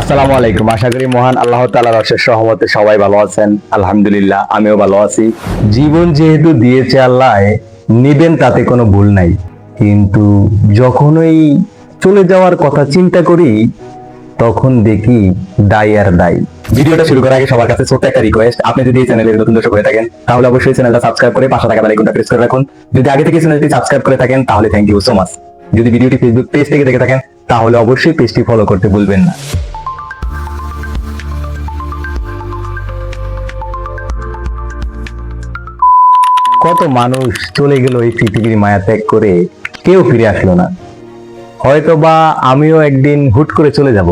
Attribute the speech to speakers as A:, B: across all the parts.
A: আসসালামু আলাইকুম। আশা করি মহান আল্লাহ তাআলার অশেষ রহমতে সবাই ভালো আছেন। আলহামদুলিল্লাহ, আমিও ভালো আছি। জীবন যেহেতু দিয়েছে আল্লাহ, নিবেন তাতে কোনো ভুল নাই, কিন্তু যখনই চলে যাওয়ার কথা চিন্তা করি তখন দেখি দায় আর দায়। ভিডিওটা শুরু করার আগে সবার কাছে ছোট্ট একটা রিকোয়েস্ট, আপনি যদি এই চ্যানেলের নতুন দর্শক হয়ে থাকেন তাহলে অবশ্যই চ্যানেলটা সাবস্ক্রাইব করে পাশে থাকা বেল আইকনটা প্রেস করে রাখুন। যদি আগে থেকে চ্যানেলটি সাবস্ক্রাইব করে থাকেন তাহলে থ্যাংক ইউ সো মাচ। যদি ভিডিওটি ফেসবুক পেজ থেকে দেখে থাকেন তাহলে অবশ্যই পেজটি ফলো করতে ভুলবেন না। কত মানুষ চলে গেল এই পৃথিবীর মায়া ত্যাগ করে, কেউ ফিরে আসলো না। হয়তো বা আমিও একদিন হুট করে চলে যাব,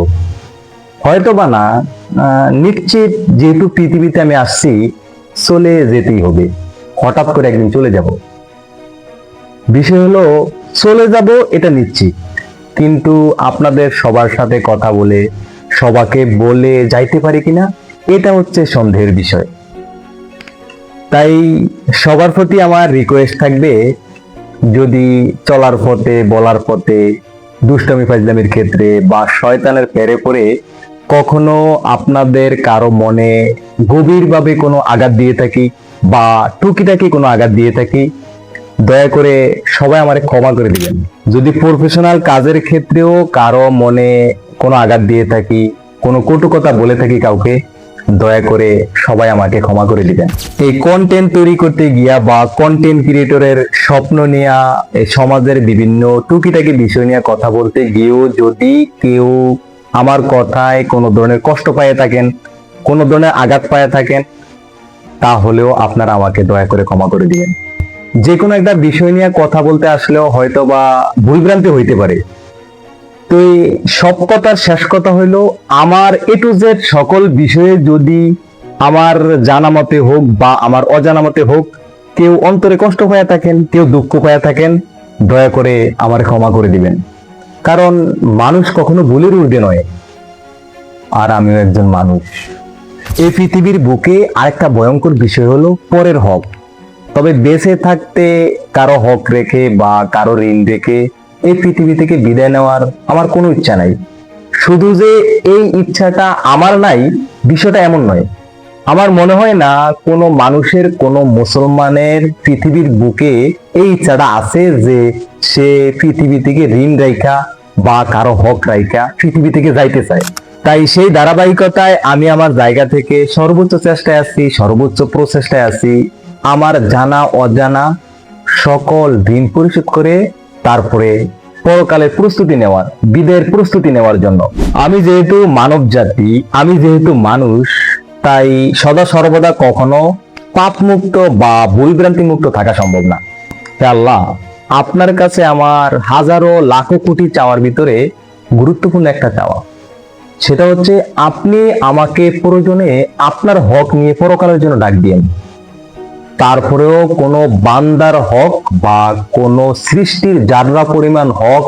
A: হয়তো বা না, নিশ্চিত যেহেতু পৃথিবীতে আমি আসছি চলে যেতেই হবে। হঠাৎ করে একদিন চলে যাব, বিষয় হলো চলে যাব এটা নিশ্চিত, কিন্তু আপনাদের সবার সাথে কথা বলে সবাকে বলে যাইতে পারি কিনা এটা হচ্ছে সন্দেহের বিষয়। তাই সবার প্রতি আমার রিকোয়েস্ট থাকবে, যদি চলার পথে বলার পথে দুষ্টামি ফাজলামির ক্ষেত্রে বা শয়তানের পেরে পড়ে কখনো আপনাদের কারো মনে গভীরভাবে কোনো আঘাত দিয়ে থাকি বা টুকিটাকি কোনো আঘাত দিয়ে থাকি, দয়া করে সবাই আমারে ক্ষমা করে দিবেন। যদি প্রফেশনাল কাজের ক্ষেত্রেও কারো মনে কোনো আঘাত দিয়ে থাকি, কোনো কটু কথা বলে থাকি কাউকে, দয়া করে সবাই আমাকে ক্ষমা করে দিবেন। এই কন্টেন্ট তৈরি করতে গিয়া বা কন্টেন্ট ক্রিয়েটরের স্বপ্ন নিয়ে এই সমাজের বিভিন্ন টুকিটাকি বিষয় নিয়ে কথা বলতে গিয়েও যদি কেউ আমার কথায় কোনো ধরনের কষ্ট পায়ে থাকেন, কোনো ধরনের আঘাত পায়ে থাকেন, তাহলেও আপনারা আমাকে দয়া করে ক্ষমা করে দিবেন। যে কোনো একটা বিষয় নিয়ে কথা বলতে আসলেও হয়তো বা ভুলভ্রান্তি হইতে পারে। তো এই সব কথার শেষ কথা হইলো, আমার এ টু জেড সকল বিষয়ে যদি আমার জানা মতে হোক বা আমার অজানা মতে হোক কেউ অন্তরে কষ্ট পায়া থাকেন, কেউ দুঃখ পায়া থাকেন, দয়া করে আমার ক্ষমা করে দিবেন। কারণ মানুষ কখনো ভুলের ঊর্ধ্বে নয়, আর আমিও একজন মানুষ। এই পৃথিবীর বুকে আরেকটা ভয়ঙ্কর বিষয় হলো পরের হক। তবে বেঁচে থাকতে কারো হক রেখে বা কারো ঋণ রেখে এই পৃথিবী থেকে বিদায় নেওয়ার আমার কোনো ইচ্ছা নাই। শুধু যে এই ইচ্ছাটা আমার নাই বিষয়টা এমন নয়। আমার মনে হয় না কোনো মানুষের, কোনো মুসলমানের পৃথিবীর বুকে এই ইচ্ছাটা আছে যে সে পৃথিবী থেকে ঋণ রাইখা বা কারো হক রাইখা পৃথিবী থেকে যাইতে চায়। তাই সেই ধারাবাহিকতায় আমি আমার জায়গা থেকে সর্বোচ্চ চেষ্টায় আছি, সর্বোচ্চ প্রচেষ্টায় আছি আমার জানা অজানা সকল ঋণ পরিশোধ করে তারপরে পরকালের প্রস্তুতি নেওয়ার, বিদায়ের প্রস্তুতি নেওয়ার জন্য। আমি যেহেতু মানব জাতি, আমি যেহেতু মানুষ, তাই সদা সর্বদা কখনো পাপ মুক্ত বা ভুলভ্রান্তি মুক্ত থাকা সম্ভব না। হে আল্লাহ, আপনার কাছে আমার হাজারো লাখো কোটি চাওয়ার ভিতরে গুরুত্বপূর্ণ একটা চাওয়া, সেটা হচ্ছে আপনি আমাকে প্রয়োজনে আপনার হক নিয়ে পরকালের জন্য ডাক দিয়েন। তারপরেও কোনো বান্দার হক বা কোনো সৃষ্টির জাররা পরিমাণ হক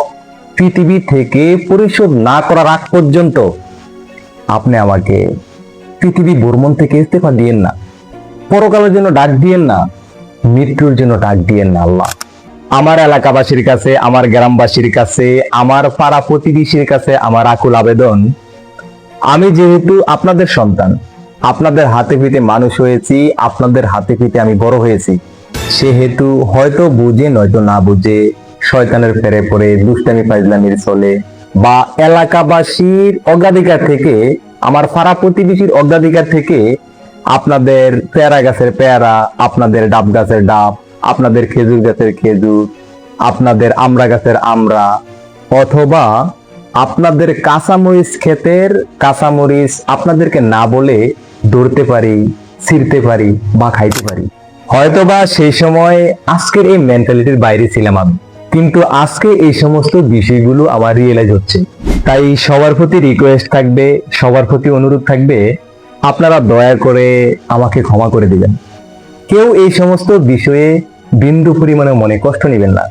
A: পৃথিবী থেকে পরিশোধ না করার আগ পর্যন্ত আপনি আমাকে পৃথিবী ভ্রমণ থেকে ইস্তেফা দিয়েন না, পরকালের জন্য ডাক দিয়েন না, মৃত্যুর জন্য ডাক দিয়েন না। আল্লাহ, আমার এলাকাবাসীর কাছে, আমার গ্রামবাসীর কাছে, আমার পাড়া প্রতিবেশীর কাছে আমার আকুল আবেদন, আমি যেহেতু আপনাদের সন্তান, আপনাদের হাতে পিঠে মানুষ হয়েছি, আপনাদের হাতে পিঠে আমি বড় হয়েছি, সেহেতু হয়তো বুঝে নয়তো না বুঝে শয়তানের ফেরে পড়ে দুষ্টামি ফাজলামির চলে বা এলাকাবাসীর অগ্রাধিকার থেকে, আমার পাড়া প্রতিবেশীর অগ্রাধিকার থেকে আপনাদের পেয়ারা গাছের পেয়ারা, আপনাদের ডাব গাছের ডাব, আপনাদের খেজুর গাছের খেজুর, আপনাদের আমড়া গাছের আমড়া, অথবা আপনাদের কাঁচামরিচ ক্ষেতের কাঁচামরিচ আপনাদেরকে না বলে ধরতে পারি, ছিঁড়তে পারি বা খাইতে পারি। হয়তোবা সেই সময় আজকের এই মেন্টালিটির বাইরে ছিলাম আমি, কিন্তু আজকে এই সমস্ত বিষয়গুলো আমার রিয়েলাইজ হচ্ছে। তাই সবার প্রতি রিকোয়েস্ট থাকবে, সবার প্রতি অনুরোধ থাকবে, আপনারা দয়া করে আমাকে ক্ষমা করে দিবেন। কেউ এই সমস্ত বিষয়ে বিন্দু পরিমাণে মনে কষ্ট নেবেন না।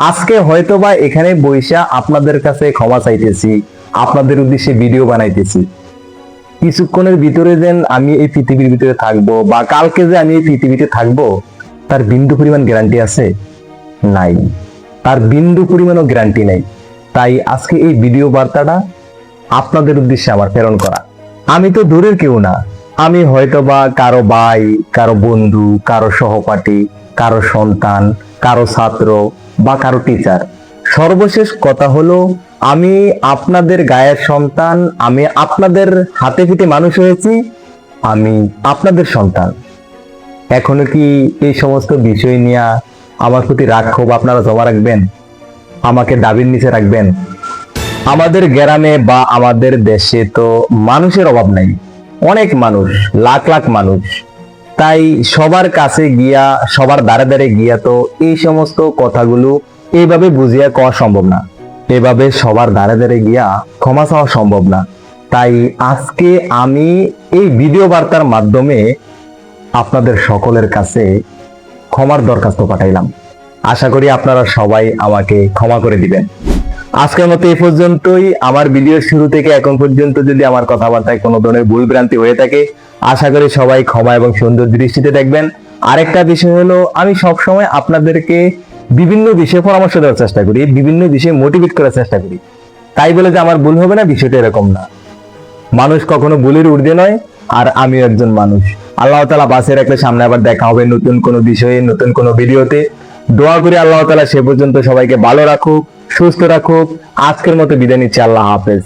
A: আজকে হয়তোবা এখানে বইসা আপনাদের কাছে ক্ষমা চাইতেছি, আপনাদের উদ্দেশ্যে ভিডিও বানাইতেছি, কিছুক্ষণের ভিতরে যেন আমি এই পৃথিবীর ভিতরে থাকবো বা কালকে যে আমি এই পৃথিবীতে থাকবো তার বিন্দু পরিমাণ গ্যারান্টি আছে? নাই, তার বিন্দু পরিমাণও গ্যারান্টি নাই। তাই আজকে এই ভিডিও বার্তাটা আপনাদের উদ্দেশ্যে আমার প্রেরণ করা। আমি তো দূরের কেউ না, আমি হয়তোবা কারো ভাই, কারো বন্ধু, কারো সহপাঠী, কারো সন্তান, কারো ছাত্র বা কারো টিচার। সর্বশেষ কথা হলো, আমি আপনাদের গায়ের সন্তান, আমি আপনাদের হাতে পিঠে মানুষ হয়েছি, আমি আপনাদের সন্তান। এখনো কি এই সমস্ত বিষয় নিয়ে আমার প্রতি রাগ ক্ষোভ আপনারা জমা রাখবেন, আমাকে দাবির নিচে রাখবেন? আমাদের গ্রামে বা আমাদের দেশে তো মানুষের অভাব নাই, অনেক মানুষ, লাখ লাখ মানুষ। তাই সবার কাছে গিয়া, সবার দ্বারে দ্বারে গিয়া তো এই সমস্ত কথাগুলো এইভাবে বুঝিয়া কওয়া সম্ভব না, এভাবে সবার দ্বারে দ্বারে গিয়া ক্ষমা চাওয়া সম্ভব না। তাই আজকে আমি এই ভিডিও বার্তার মাধ্যমে আপনাদের সকলের কাছে ক্ষমার দরখাস্ত পাঠাইলাম। আশা করি আপনারা সবাই আমাকে ক্ষমা করে দিবেন। আজকের মতো এই পর্যন্তই। আমার ভিডিওর শুরু থেকে এখন পর্যন্ত যদি আমার কথাবার্তায় কোনো ধরনের ভুল ভ্রান্তি হয়ে থাকে, আশা করি সবাই ক্ষমা এবং সুন্দর দৃষ্টিতে দেখবেন। আরেকটা বিষয় হলো, আমি সবসময় আপনাদেরকে বিভিন্ন বিষয়ে পরামর্শ দেওয়ার চেষ্টা করি, বিভিন্ন বিষয়ে মোটিভেট করার চেষ্টা করি। তাই বলে যে আমার ভুল হবে না, বিষয়টা এরকম না। মানুষ কখনো ভুলের ঊর্ধ্বে নয়, আর আমিও একজন মানুষ। আল্লাহ তাআলা বাঁচিয়ে রাখলে সামনে আবার দেখা হবে নতুন কোনো বিষয়ে, নতুন কোনো ভিডিওতে। দোয়া করি আল্লাহ তাআলা সে পর্যন্ত সবাইকে ভালো রাখুক, সুস্থ রাখুক। আজকের মতো বিদায় নিচ্ছি, আল্লাহ হাফেজ।